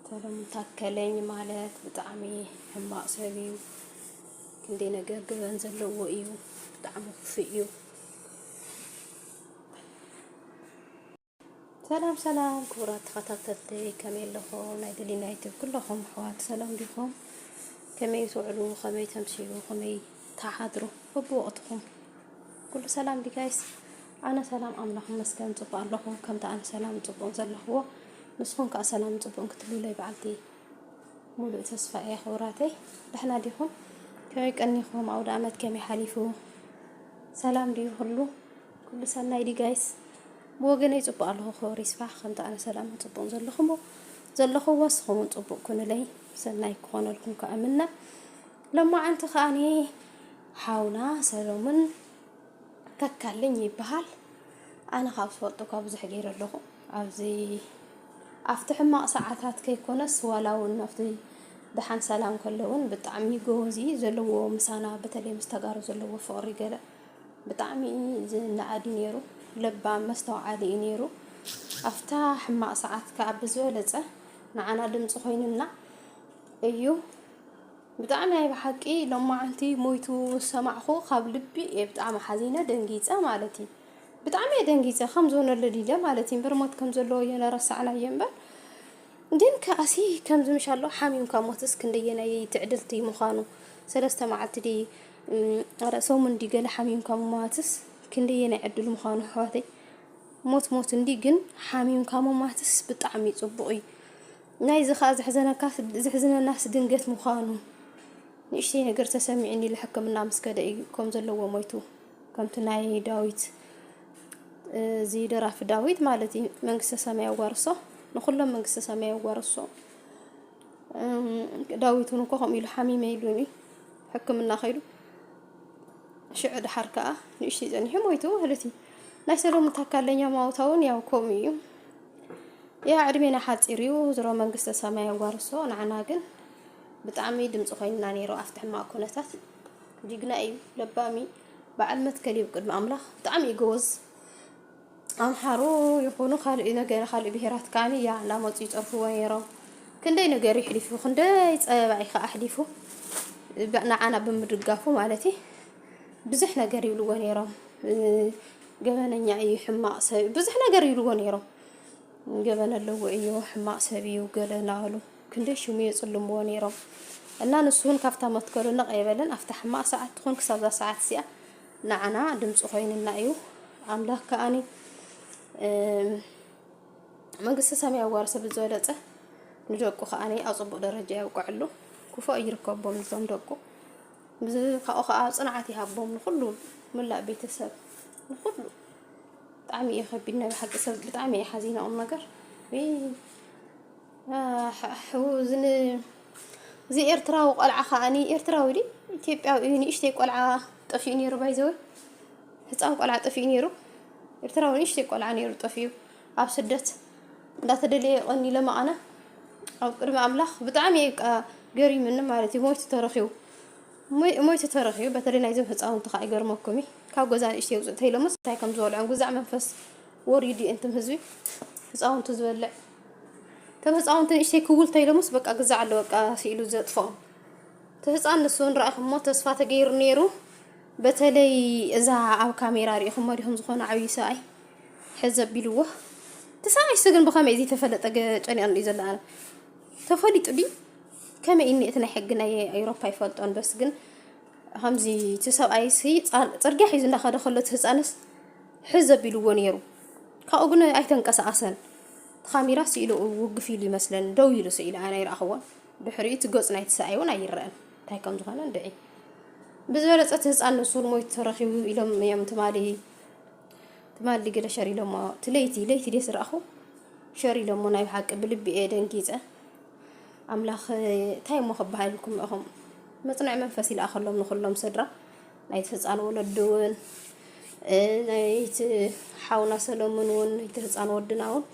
ሰላም ታከለኝ ማለት ብጣዕሚ ሕማቅ ሰብ እዩ ክንደይ ነገር ገበን ዘለዎ እዩ ብጣዕሚ ክፉእ እዩ ሰላም ክቡራት ተኸታተልቲ ከመይ ኣለኹም ናይ ደሊና ዩቲዩብ ኩለኹም ኣሕዋት ሰላም ዲኹም ከመይ ትውዕሉ ከመይ ተምሲሉ ከመይ ተሓድሩ በብወቅትኩም ኩሉ ሰላም ዲ ጋይስ ኣነ ሰላም ኣምላኽ መስገን ፅቡቅ ኣለኹ ከምታ ኣነ ሰላም ፅቡቅ ዘለኽዎ ንስኹም ከዓ ሰላም ፅቡቅ ክትልውለይ በዓልቲ ሙሉእ ተስፋ እየ ክቡራተይ ደሕና ዲኹም ከመይ ቀኒኹም ኣውደ ዓመት ከመይ ሓሊፉ ሰላም ዲዩ ኩሉ ሰናይ ዲ ጋይስ ብወገነይ ፅቡቅ ኣለኹ ክብሪ ይስፋሕ ከምታ ኣነ ሰላም ፅቡቅ ዘለኽዎ ንስኹም ፅቡቅ ኩንለይ ሰናይ ክኾነልኩም ከኣምና ሎማዓንቲ ከኣኒ ሓውና ሰሎምን ተካለኝ ይበሃል ኣነ ካብ ዝፈልጦ ካብ ብዙሕ ገይረ ኣለኹ ኣብዚ ኣፍቲ ሕማቕ ሰዓታት ከይኮነስ ዋላውን ኣፍቲ ደሓን ሰላም ከለውን ብጣዕሚ ጎበዝ ዘለዎ ምሳና በተለይ ምስ ተጋሩ ዘለዎ ፍቅሪ ገለ ብጣዕሚ ዝነዓዲ ነይሩ ለባ መስተውዓሊ ነይሩ ኣፍታ ሕማቕ ሰዓት ከዓ ብዝበለፀ ንዓና ድምፂ ኮይንና እዩ ብጣዕሚ ናይ ብሓቂ ሎማዓንቲ ሞይቱ ሰማዕኹ ካብ ልቢ ብጣዕሚ ሓዚነ ደንጊፀ ማለት እዩ ብጣዕሚ ደንጊፀ ከም ዝሆነለ ዲለ ማለት እዩ ብርሞት ከም ዘለዎ የነረሳዕና እምበር ግን ከኣሲ ከም ዝምሻሎ ሓሚምካ ሞትስ ክንደየናይ ትዕድልቲ ምዃኑ ሰለስተ መዓልቲ ዲ ሶሙን ዲ ገለ ሓሚምካ ሞትስ ክንደየናይ ዕድል ምዃኑ ኣሕዋተይ ሞት እንዲ ግን ሓሚምካ ሞትስ ብጣዕሚ ፅቡቅ እዩ ናይ ዝኻ ዝሕዝነናስ ድንገት ምዃኑ ንእሽተይ ነገር ተሰሚዕኒ ለሕክምና መስከደ እዩ ከም ዘለዎ ሞይቱ ከምቲ ናይ ዳዊት ደራፊ ዳዊት ማለት እዩ መንግስተ ሰማይ ዋርሶ ንኩሎም መንግስተ ሰማይ ዋርሶ ዳዊቱን እኮ ከም ኢሉ ሓሚመ ኢሉኒ ሕክምና ኸይዱ ሽዑ ድሓር ከዓ ንእሽተይ ፀኒሑ ሞይቱ ማለት እዩ ናይ ሰሎምን ተካለኛ ማውታውን ያው ከምኡ እዩ ያ ዕድሜና ሓፂር እዩ ዝሮ መንግስተ ሰማይ ዋርሶ ንዓና ግን ብጣዕሚ ድምፂ ኮይንና ነይሩ ኣፍቲ ሕማቕ ኩነታት ጅግና እዩ ለባሚ በዓል መትከል እዩ ቅድሚ ኣምላኽ ብጣዕሚ ጎበዝ ኣምሓሩ ይኹኑ ካልእ ነገር ካልእ ብሄራት ከዓኒ ያ እናመፁ ይፀርፍዎ ነይሮም ክንደይ ነገር ይሕሊፉ ክንደይ ፀባይ ከዓ ኣሕሊፉ ንዓና ብምድጋፉ ማለት እዩ ብዙሕ ነገር ይብልዎ ነይሮም ገበነኛ እዩ ሕማቕ ሰብ ብዙሕ ነገር ይብልዎ ነይሮም ገበነ ኣለዎ እዩ ሕማቕ ሰብ እዩ ገለ እናበሉ ክንደይ ሽሙ የፅልምዎ ነይሮም እና ንሱን ካብታ መትከሉ ነቐየበለን ኣፍታ ሕማቕ ሰዓት ትኹን ክሳብ ዛ ሰዓት እዚኣ ንዓና ድምፂ ኮይንና እዩ ኣምላኽ ከዓኒ መንግስተ ሰማይ ዋርሰ ብዝበለፀ ንደቁ ከዓኒ ኣብ ፅቡቅ ደረጃ የብቅዕሉ ክፉእ ይርከቦም እዞም ደቁ ካብኡ ከዓ ፅንዓት ይሃቦም ንኩሉምላእ ቤተሰብ ንኩሉ ብጣዕሚ እየ ከቢድና ብሓቂ ሰብ ብጣዕሚ እየ ሓዚነኦም ነገር እዚ ኤርትራዊ ቆልዓ ከዓኒ ኤርትራዊ ዲ ኢትዮጵያዊ እዩ ንእሽተይ ቆልዓ ጠፊኡ ነይሩ ባይዘወ ህፃን ቆልዓ ጠፊኡ ነይሩ ኤርትራዊ ንእሽተይ ቆልዓ ነይሩ ጠፊኡ ኣብ ስደት እንዳተደለየ ቀኒለ መቐነ ኣብ ቅድሚ ኣምላኽ ብጣዕሚ ገሪሙኒ ማለት እዩ ሞይቱ ተረኺቡ በተለይ ናይዞም ህፃውንቲ ከዓ ይገርመኩም ካብ ገዛ ንእሽተይ ውፅእ ተይሎምስ እንታይ ከም ዝበልዖም ግዛዕ መንፈስ ወሪዱ እንትን ህዝቢ ህፃውንቲ ዝበልዕ ከም ህፃውንቲ ንእሽተይ ክውል ተይሎምስ በቃ ግዛዕ ኣሎ በቃ ሲኢሉ ዘጥፎም ህፃን ንሱ ንረኣኹሞ ተስፋ ተገይሩ ነይሩ በተለይ እዛ ኣብ ካሜራ ሪኢኹሞ ዲኹም ዝኾነ ዓብይ ሰብኣይ ሕዝ ኣቢልዎ ተሰማይ ስግን ብኸመይ እዚ ተፈለጠ ጨኒቐን እዩ ዘላ ኣነ ተፈሊጡ ዲ ከመይ እኒ እቲ ናይ ሕጊ ናይ ኣውሮፓ ይፈልጦን በስ ግን ከምዚ እቲ ሰብኣይ ፅርግያ ሒዙ እንዳኸደ ከሎ እቲ ህፃንስ ሕዝ ኣቢልዎ ነይሩ ካብኡ ግን ኣይተንቀሳቐሰን ካሜራ ስኢሉ ውግፍ ኢሉ ይመስለን ደው ኢሉ ስኢሉ ኣነ ይረኣኽዎን ድሕሪኡ እቲ ገፅ ናይቲ ሰብኣይ እውን ኣይረአን እንታይ ከም ዝኾነ ንድዒ ብዝበለፀ እቲ ህፃን ንሱ ሞይቱ ተረኺቡ ኢሎም እዮም ትማሊ ገለ ሸር ኢሎሞ እቲ ለይቲ ደስ ረኣኹ ሸር ኢሎሞ ናይ ብሓቂ ብልቢ እየ ደንጊፀ ኣምላኽ እንታይ እሞ ክበሃል ኢልኩም ኢኹም መፅንዕ መንፈስ ይልኣኸሎም ንኩሎም ስድራ ናይቲ ህፃን ወለዱ እውን ናይቲ ሓውና ሰሎምን እውን ናይቲ ህፃን ወድና እውን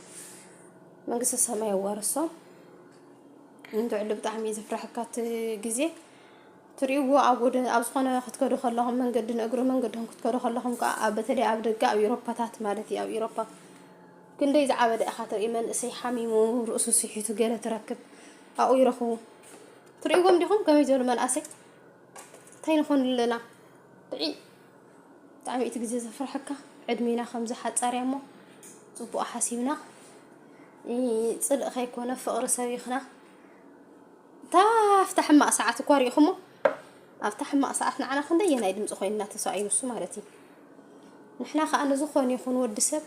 መንግስተ ሰማይ ዋርሶም እንትዕሉ ብጣዕሚ ዘፍርሐካት ግዜ ትሪእዎ ኣብ ዝኾነ ክትከዱ ከለኹም መንገዲ ንእግሪ መንገድኩም ክትከዱ ከለኹም ከዓ በተለይ ኣብ ደገ ኣብ ኤውሮፓታት ማለት እዩ ኣብ ኤውሮፓ كندي زعبد خاطر إيمان إسي حميمو رؤسو سيحيتو جالة تركب أو يرخو تريقوم ديهم كم يزول من أسك تين خون لنا تعمي تجزء فرحكة عدمينا 5 حد صار يمو صبوا أحاسيبنا صدق خيكونا فقر سويخنا تفتح ما ساعات كواري خمو أفتح ما ساعتنا أنا خندي أنا يدمز أخوينا تساعي وسمارتي نحنا خأنا زخوني يخون ودسب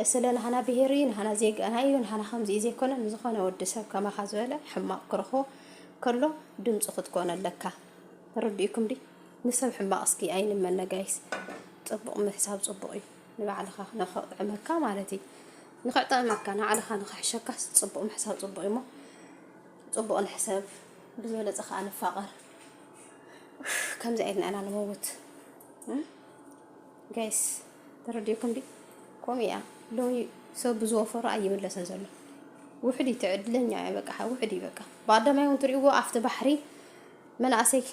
سلنا هنا بهيرين هنا زيج أنا أيون هنا 5 زي كنا نزخونا ودسب كما خزوله حما كرخو كله دمز أخذ كونا لكا رديكم دي نسب حما أسكي أين من نجايس طبق محساب طبقي نبع على خا نخ مكة مالتي نقطع مكة على خا نخ حشكة طبق محساب طبقي ما طبق الحساب بزولة أخا أنا فقر كم زعلنا أنا نموت جايس ترديكم دي كوميا لو سو بزوفر أي ولا سنزله وحدي تعدلن يعني بقى وحدي بقى بعد ما يوم تريقوا عفت بحري من أسيك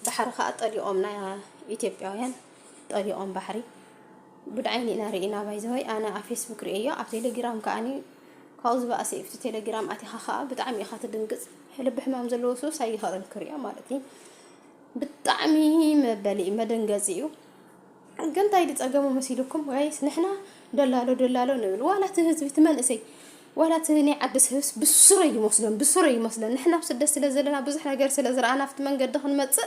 بحر خاط اليومنا إثيوبيان اليوم بحري بدعيني نارينا بايزوي أنا على فيسبوك رئية على تليجرام كأني خاص بقى سيف تليجرام أتي خا بدعمي خاطر دنقز حلو بحمام زلوسو ساي هذا الكريا مالتي بالطعمي مبلي ما دنقزيو كنت هاي تتأجموا مسيلكم وعيس نحنا دلالو نقول ولا تهز بتمنسي ولا تهني عدس هس بسري مثلا نحنا بسدس لزلنا بزحنا جر سلزرعنا في تمن قد دخل متس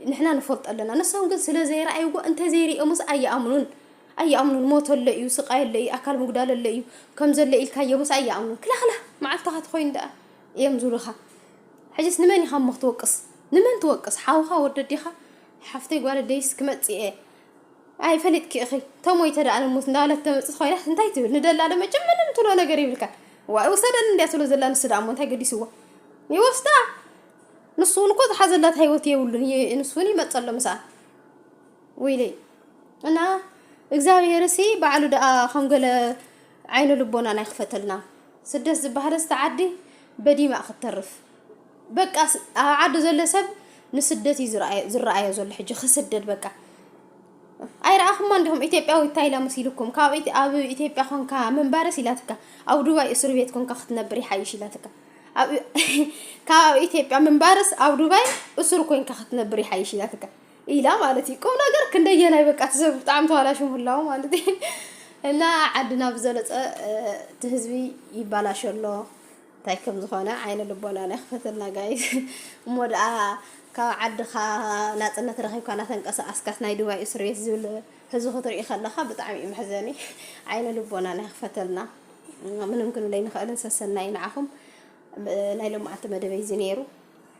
نحنا نفرط لنا نسون قد سلزير أيوة أنت زيري أمس أي أمنون موت اللي يسقى اللي أكل مقدال اللي كم زل اللي كي يمس أي أمنون كلا مع التخت خوين ده يمزولها حجس نماني خم مختوقس نمان توقس حاوها وردديها حفتي قال ديس كمت إيه أي فلت كي أخي تومي ترى أنا مسندالة تمس خوينا أنتي تقول ندل على ما جمنا نتلو أنا قريب لك وأوصلنا ندي أتلو زلنا السدام وانتي قدي سوا يوستا نصون قد حزلت هيوتي يقولون نصوني ما تصلوا مساء ويلي أنا إجزاوي رسي بعلو دا خنقل عينو لبونا أنا يخفتلنا سدس بهذا تعدي بدي ما أخذ طرف بقى عاد زل سب نسدتي زرعي زل حج خسدد بقى أي رأخم عندهم إثيوبيا وتايلا مسيلكم كاويت أبو إثيوبيا خون كا من بارس إلاتك أو دبي إسرائيلكم كختنا بري حيش إلاتك أو كاو إثيوبيا من بارس أو دبي إسرائيلكم كختنا بري حيش إلاتك إلا مالتي كم نقدر كنا يجينا بقى تسب طعم توالا شو هلا مالتي لا عدنا بزلت تهزبي يبلاش الله تايكم زخانة عين لبونا نخفتلنا جايز مودع كعد خا ناتنا ترخي كانت انقص اسكت نايدوا اسريس زول هزو خطر يخلخها بطعمي محزني عين لبونا نخفتلنا من يمكن لين خالن سسناي معهم نايلو معتمد بيزنيرو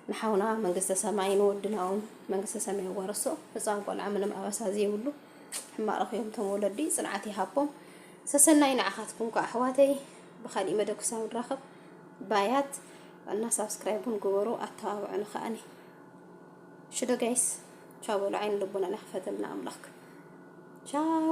نحاونا منقص سماين ودناهم منقص سماي ورسو بصان قول عمل ما اساسي يقولوا ما رخيهم تمولدي صنعتي هابهم سسناي نعخاتكم كاحواتي بخالي مدك ساو راخب بايات أنا سبسكرايبون قبرو أتابعون خاني شدو جايس شابوا العين لبنا نحفظ لنا أملاك شاو